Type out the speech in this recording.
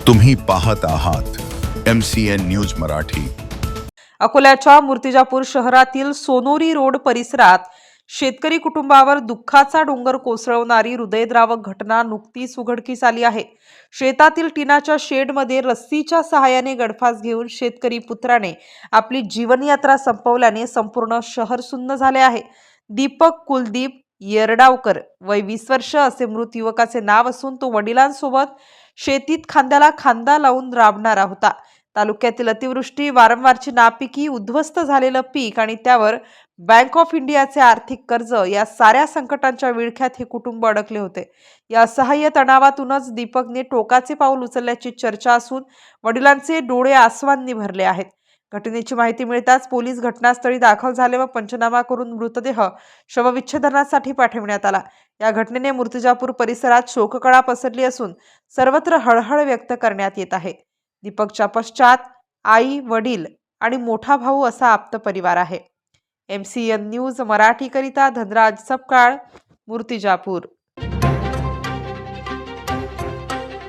तुम्ही पाहत आहात MCN न्यूज मराठी। अकोल्याच्या मूर्तिजापूर शहरातील सोनोरी रोड परिसरात शेतकरी कुटुंबावर दुःखाचा डोंगर कोसळवणारी हृदयद्रावक घटना नुकतीच उघडकीस आली आहे। शेतातील टिनाच्या शेडमध्ये रस्सीच्या सहाय्याने गळफास घेऊन शेतकरी पुत्राने आपली जीवनयात्रा संपवल्याने संपूर्ण शहर सुन्न झाले आहे। दीपक कुलदीप येरडावकर वय 20 वर्ष असे मृत युवकाचे नाव असून तो वडिलांसोबत शेतीत खांद्याला खांदा लावून राबणारा होता। तालुक्यातील अतिवृष्टी, वारंवारची नापिकी, उद्ध्वस्त झालेलं पीक आणि त्यावर बँक ऑफ इंडियाचे आर्थिक कर्ज या साऱ्या संकटांच्या विळख्यात हे कुटुंब अडकले होते। या असहाय्य तणावातूनच दीपकने टोकाचे पाऊल उचलल्याची चर्चा असून वडिलांचे डोळे आसवांनी भरले आहेत। घटनेची माहिती मिळताच पोलीस घटनास्थळी दाखल झाले व पंचनामा करून मृतदेह शवविच्छेदनासाठी पाठवण्यात आला। या घटनेने मूर्तिजापूर परिसरात शोककळा पसरली असून सर्वत्र हळहळ व्यक्त करण्यात येत आहे। दीपकच्या पश्चात आई, वडील आणि मोठा भाऊ असा आप्त परिवार आहे। MCN न्यूज मराठी करिता धनराज सपकाळ, मूर्तिजापूर।